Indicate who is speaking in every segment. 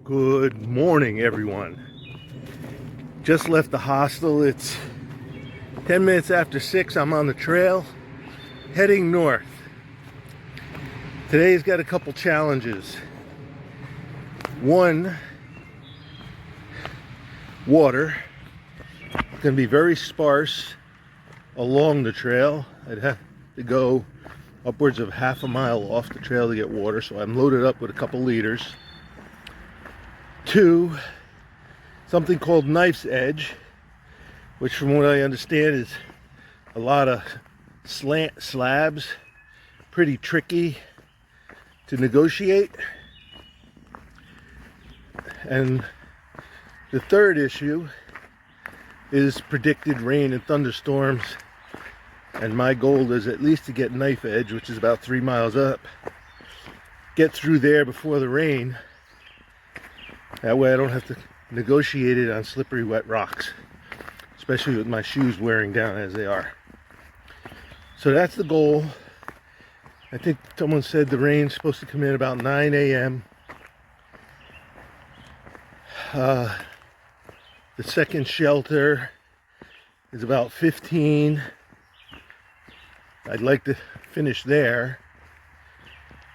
Speaker 1: Good morning, everyone. Just left the hostel. It's 10 minutes after 6. I'm on the trail heading north. Today's got a couple challenges. One, water. It's going to be very sparse along the trail. I'd have to go upwards of half a mile off the trail to get water, so I'm loaded up with a couple liters. Two, something called knife's edge, which from what I understand is a lot of slant slabs, pretty tricky to negotiate. And the third issue is predicted rain and thunderstorms, and my goal is at least to get knife edge, which is about 3 miles up, get through there before the rain. That way I don't have to negotiate it on slippery wet rocks, especially with my shoes wearing down as they are. So that's the goal. I think someone said the rain's supposed to come in about 9 a.m. The second shelter is about 15. I'd like to finish there.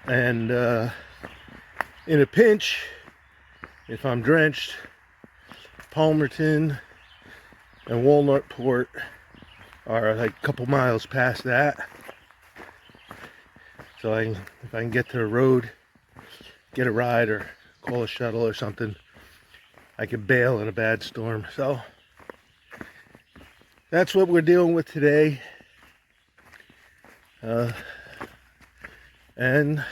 Speaker 1: And in a pinch, if I'm drenched, Palmerton and Walnutport are like a couple miles past that. So if I can get to the road, get a ride or call a shuttle or something, I can bail in a bad storm. So that's what we're dealing with today. And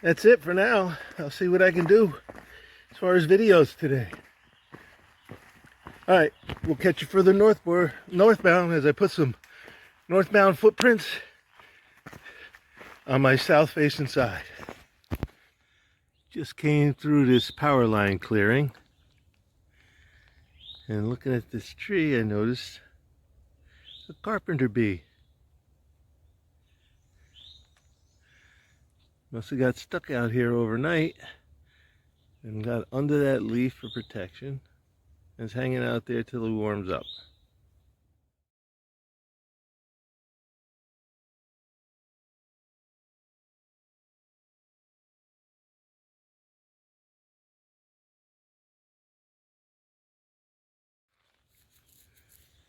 Speaker 1: that's it for now. I'll see what I can do as far as videos today. Alright, we'll catch you further northbound as I put some northbound footprints on my south facing side. Just came through this power line clearing, and looking at this tree I noticed a carpenter bee. Must have got stuck out here overnight and got under that leaf for protection and is hanging out there till it warms up.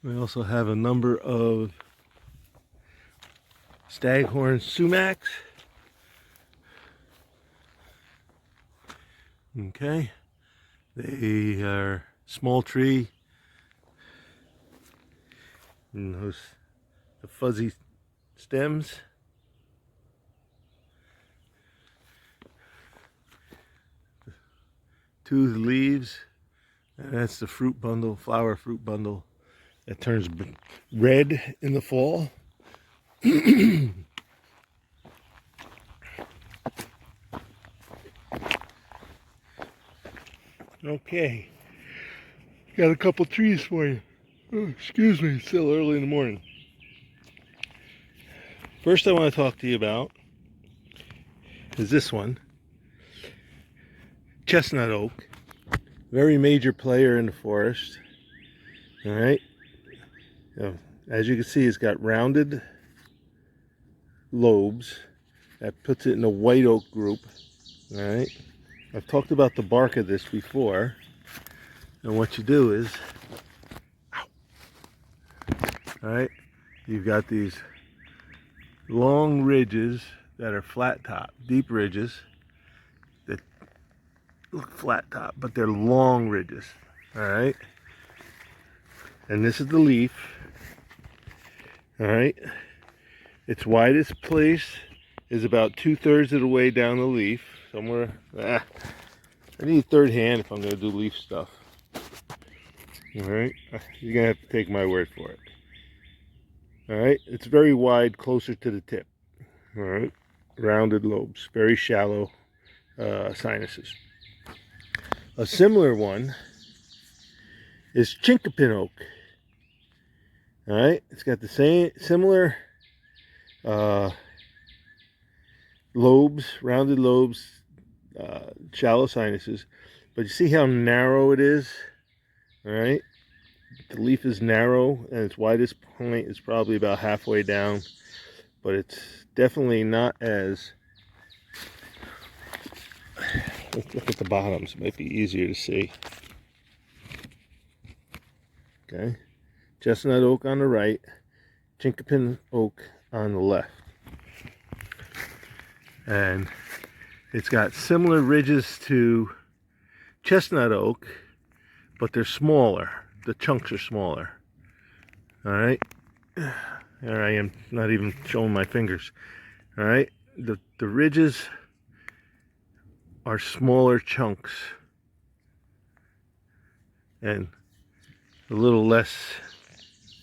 Speaker 1: We also have a number of staghorn sumacs. Okay, they are small tree, and those the fuzzy stems. Toothed leaves, and that's the fruit bundle, flower fruit bundle that turns red in the fall. Okay, got a couple trees for you. Oh, excuse me, it's still early in the morning. First I want to talk to you about is this one, chestnut oak. Very major player in the forest. All right, as you can see, it's got rounded lobes. That puts it in the white oak group. All right, I've talked about the bark of this before, and what you do is, all right, you've got these long ridges that are flat top, deep ridges that look flat top, but they're long ridges. All right, and this is the leaf. All right, its widest place is about 2/3 of the way down the leaf, somewhere. I need a third hand if I'm going to do leaf stuff. All right, you're going to have to take my word for it. All right, it's very wide, closer to the tip. All right, rounded lobes, very shallow sinuses. A similar one is chinkapin oak. All right, it's got the same similar lobes, rounded lobes, shallow sinuses. But you see how narrow it is? All right. The leaf is narrow, and its widest point is probably about halfway down. But it's definitely not as... Let's look at the bottoms. It might be easier to see. Okay. Chestnut oak on the right. Chinkapin oak on the left. And it's got similar ridges to chestnut oak, but they're smaller. The chunks are smaller. All right. There I am, not even showing my fingers. All right. The ridges are smaller chunks and a little less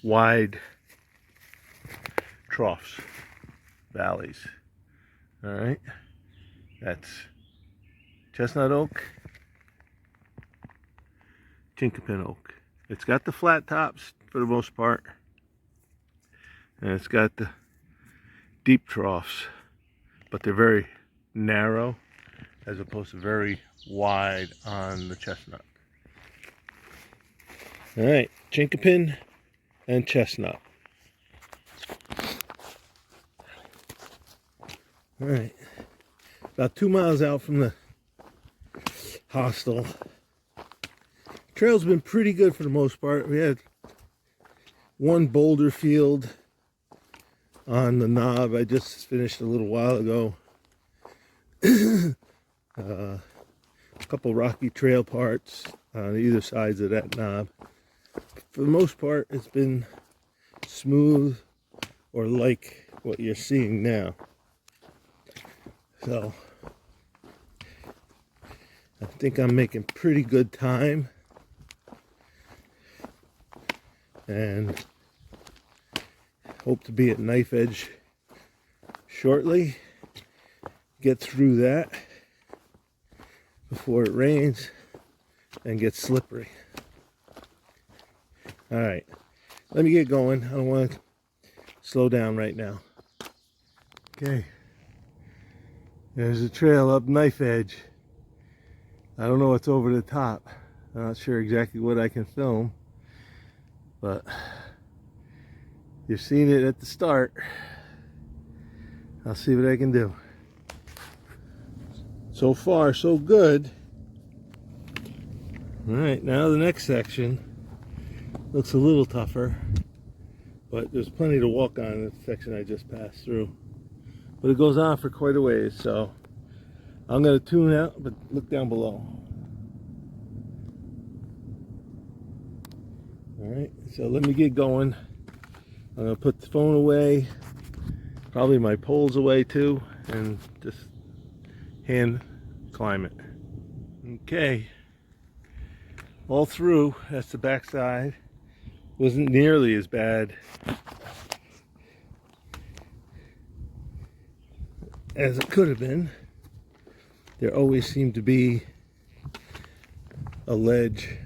Speaker 1: wide troughs, valleys. All right. That's chestnut oak, chinkapin oak. It's got the flat tops for the most part, and it's got the deep troughs, but they're very narrow as opposed to very wide on the chestnut. All right, chinkapin and chestnut. All right, about 2 miles out from the hostel. Trail's been pretty good for the most part. We had one boulder field on the knob I just finished a little while ago. A couple rocky trail parts on either sides of that knob. For the most part, it's been smooth, or like what you're seeing now. So I think I'm making pretty good time, and hope to be at knife edge shortly. Get through that before it rains and gets slippery. All right, let me get going. I don't want to slow down right now. Okay, there's a trail up knife edge. I don't know what's over the top. I'm not sure exactly what I can film, but you've seen it at the start. I'll see what I can do. So far, so good. All right, now the next section looks a little tougher, but there's plenty to walk on in the section I just passed through. But it goes on for quite a ways, so I'm going to tune out, but look down below. All right, so let me get going. I'm going to put the phone away, probably my poles away too, and just hand climb it. Okay, all through, that's the back side. Wasn't nearly as bad as it could have been. There always seemed to be a ledge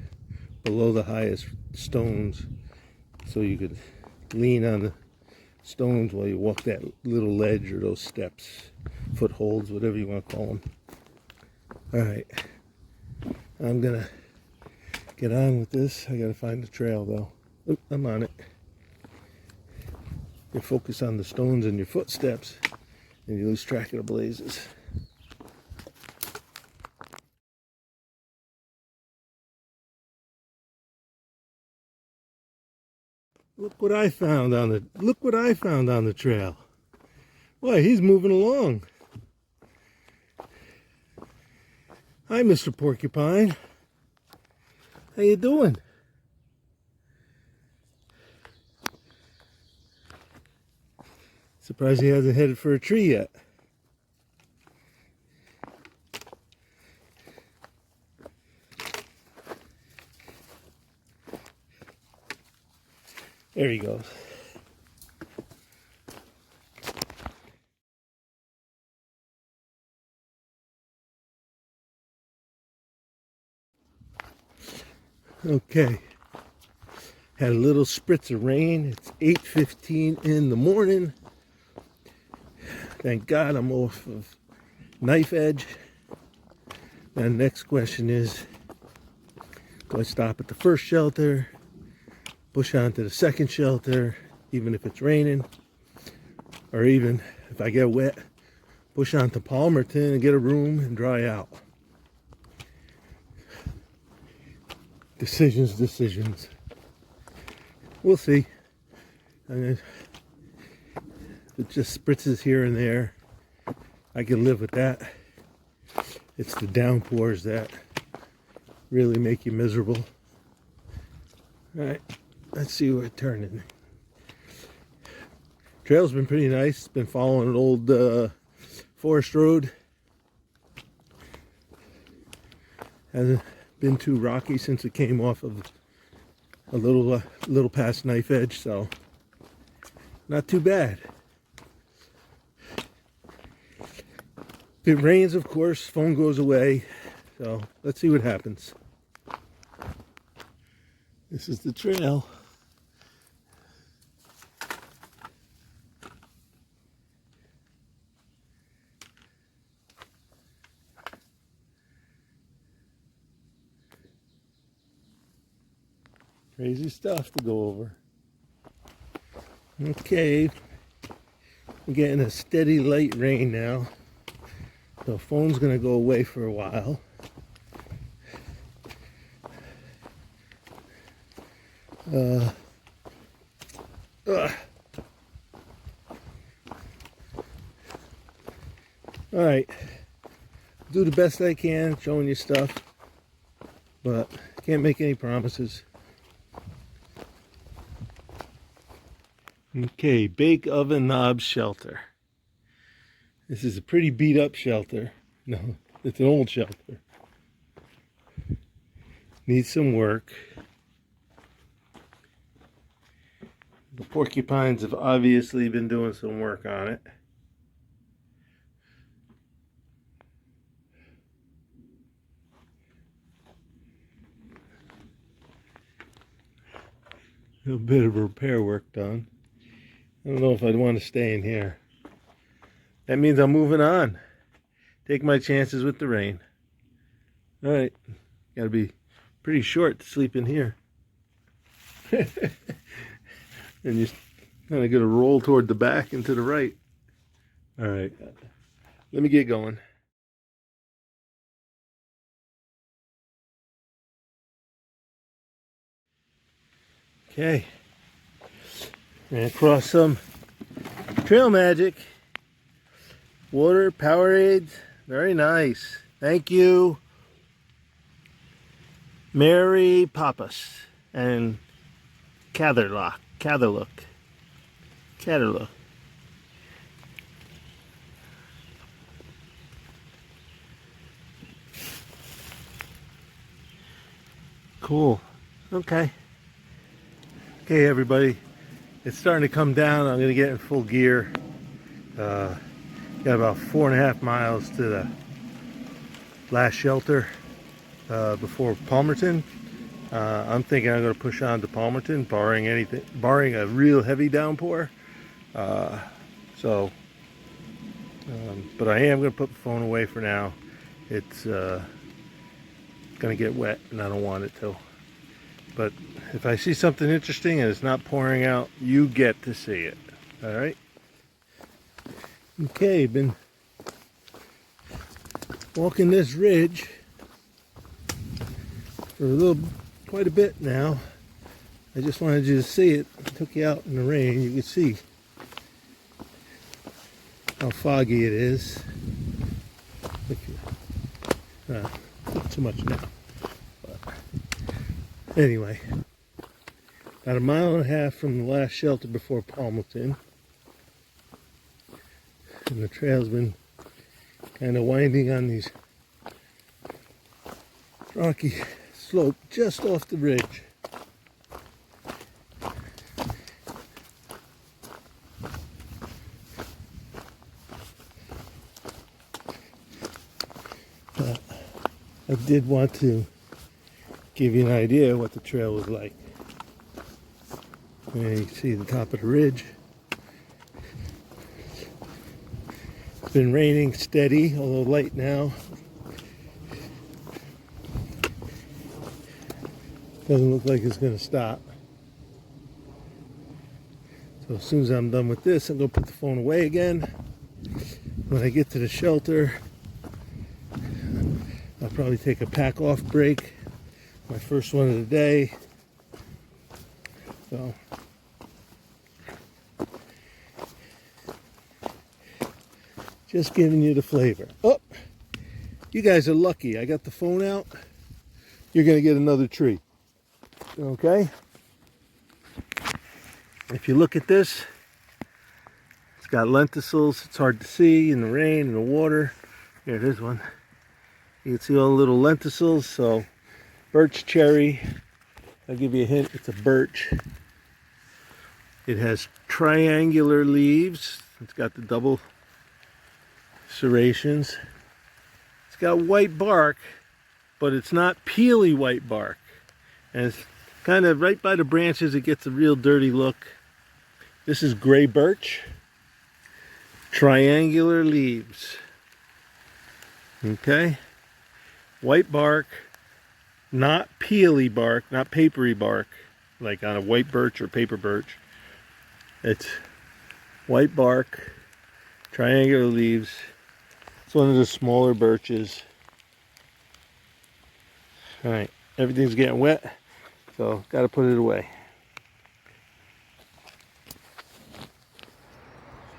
Speaker 1: below the highest stones, so you could lean on the stones while you walk that little ledge, or those steps, footholds, whatever you want to call them. All right, I'm gonna get on with this. I gotta find the trail though. Oop, I'm on it. You focus on the stones and your footsteps, and you lose track of the blazes. Look what I found on the trail. Boy, he's moving along. Hi, Mr. Porcupine. How you doing? Surprised he hasn't headed for a tree yet. There he goes. Okay. Had a little spritz of rain. It's 8:15 in the morning. Thank God I'm off of knife edge. Now the next question is, do I stop at the first shelter, push on to the second shelter, even if it's raining, or even if I get wet, push on to Palmerton and get a room and dry out? Decisions. We'll see. I mean, if it just spritzes here and there, I can live with that. It's the downpours that really make you miserable. Alright, let's see where it's turning. Trail's been pretty nice. Been following an old forest road. Hasn't been too rocky since it came off of a little past knife edge, so not too bad. If it rains, of course, phone goes away. So let's see what happens. This is the trail. Crazy stuff to go over. Okay, we're getting a steady light rain now. The phone's gonna go away for a while. All right, do the best I can showing you stuff, but can't make any promises. Okay, Bake Oven Knob Shelter. This is a pretty beat up shelter. No, it's an old shelter. Needs some work. The porcupines have obviously been doing some work on it. A bit of repair work done. I don't know if I'd want to stay in here. That means I'm moving on. Take my chances with the rain. All right, gotta be pretty short to sleep in here. And you're kind of gonna roll toward the back and to the right. All right, let me get going. Okay, ran across some trail magic. Water, Powerades, very nice. Thank you, Mary Pappas and Catherlock. Cool. Okay, everybody. It's starting to come down. I'm going to get in full gear. Got about 4.5 miles to the last shelter before Palmerton. I'm thinking I'm going to push on to Palmerton, barring a real heavy downpour. But I am going to put the phone away for now. It's going to get wet, and I don't want it to. But if I see something interesting and it's not pouring out, you get to see it. All right. Okay, been walking this ridge for quite a bit now. I just wanted you to see it. I took you out in the rain. You can see how foggy it is. Not too much now. But anyway, about 1.5 miles from the last shelter before Palmerton. And the trail's been kind of winding on these rocky slope just off the ridge. But I did want to give you an idea of what the trail was like. There you can see the top of the ridge. It's been raining steady, although light now. Doesn't look like it's going to stop. So as soon as I'm done with this, I'm going to put the phone away again. When I get to the shelter, I'll probably take a pack off break. My first one of the day. So just giving you the flavor. Oh, you guys are lucky. I got the phone out. You're going to get another tree. Okay? If you look at this, it's got lenticels. It's hard to see in the rain and the water. Here, there's one. You can see all the little lenticels. So, birch cherry. I'll give you a hint. It's a birch. It has triangular leaves. It's got the double serrations. It's got white bark, but it's not peely white bark. And it's kind of right by the branches, it gets a real dirty look. This is gray birch. Triangular leaves. Okay? White bark, not peely bark, not papery bark, like on a white birch or paper birch. It's white bark, triangular leaves. It's one of the smaller birches. Alright, everything's getting wet, so gotta put it away.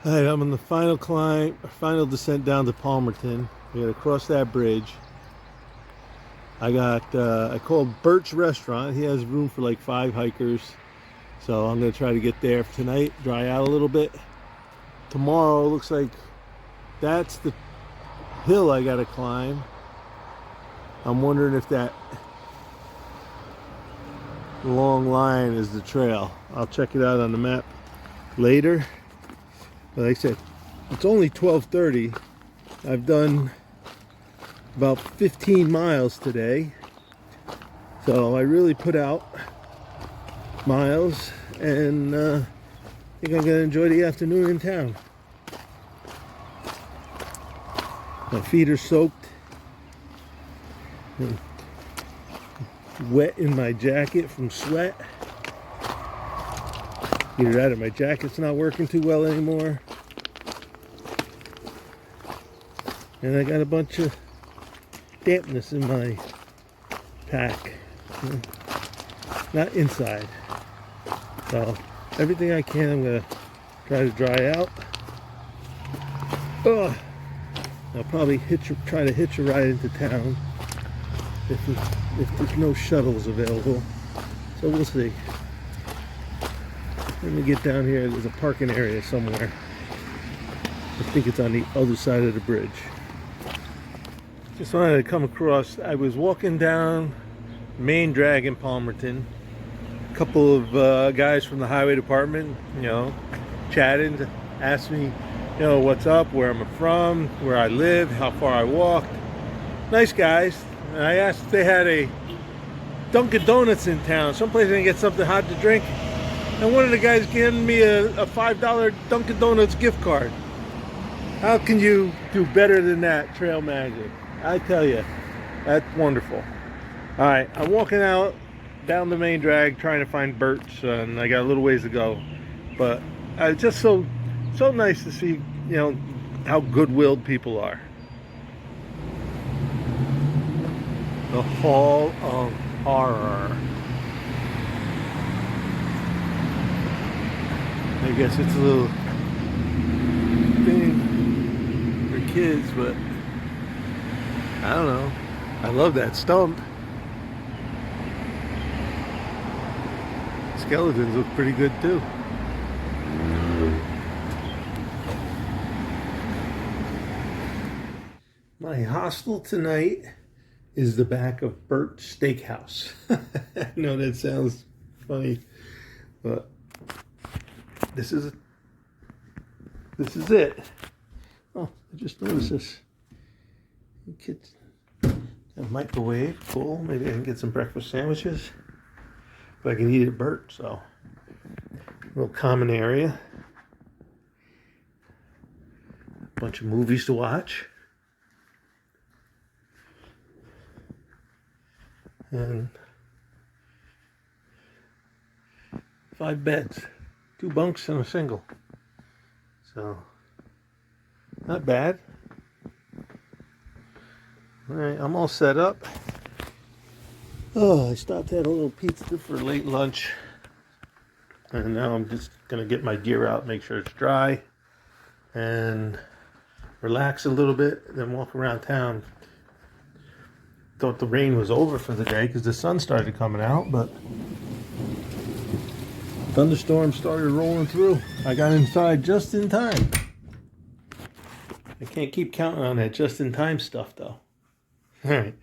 Speaker 1: Alright, I'm on the final climb, final descent down to Palmerton. We gotta cross that bridge. I called Bert's Restaurant. He has room for like 5 hikers. So I'm gonna try to get there tonight, dry out a little bit. Tomorrow looks like that's the hill I gotta climb. I'm wondering if that long line is the trail. I'll check it out on the map later. But like I said, it's only 12:30. I've done about 15 miles today. So I really put out miles, and I think I'm gonna enjoy the afternoon in town. My feet are soaked and wet in my jacket from sweat. Either that or my jacket's not working too well anymore. And I got a bunch of dampness in my pack. Not inside. So everything I can, I'm gonna try to dry out. Oh, I'll probably try to hitch a ride into town if there's no shuttles available. So we'll see. Let me get down here. There's a parking area somewhere. I think it's on the other side of the bridge. Just wanted to come across. I was walking down main drag in Palmerton. A couple of guys from the highway department, chatting, asked me, what's up, where I'm from, where I live, how far I walked. Nice guys. And I asked if they had a Dunkin' Donuts in town, someplace I can get something hot to drink. And one of the guys gave me a $5 Dunkin' Donuts gift card. How can you do better than that, trail magic? I tell you, that's wonderful. All right, I'm walking out down the main drag trying to find Bert's, and I got a little ways to go. But it's just so nice to see, how good-willed people are. The Hall of Horror. I guess it's a little thing for kids, but I don't know. I love that stump. Skeletons look pretty good too. My hostel tonight is the back of Bert's Steakhouse. I know that sounds funny, but this is it. Oh, I just noticed this. Kids, a microwave, cool. Maybe I can get some breakfast sandwiches. But I can eat at Bert, so little common area. Bunch of movies to watch. And 5 beds, 2 bunks and a single. So, not bad. All right, I'm all set up. Oh, I stopped, had a little pizza for late lunch. And now I'm just going to get my gear out, make sure it's dry, and relax a little bit, then walk around town. Thought the rain was over for the day because the sun started coming out, but thunderstorms started rolling through. I got inside just in time. I can't keep counting on that just in time stuff though. All right.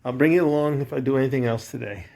Speaker 1: I'll bring it along if I do anything else today.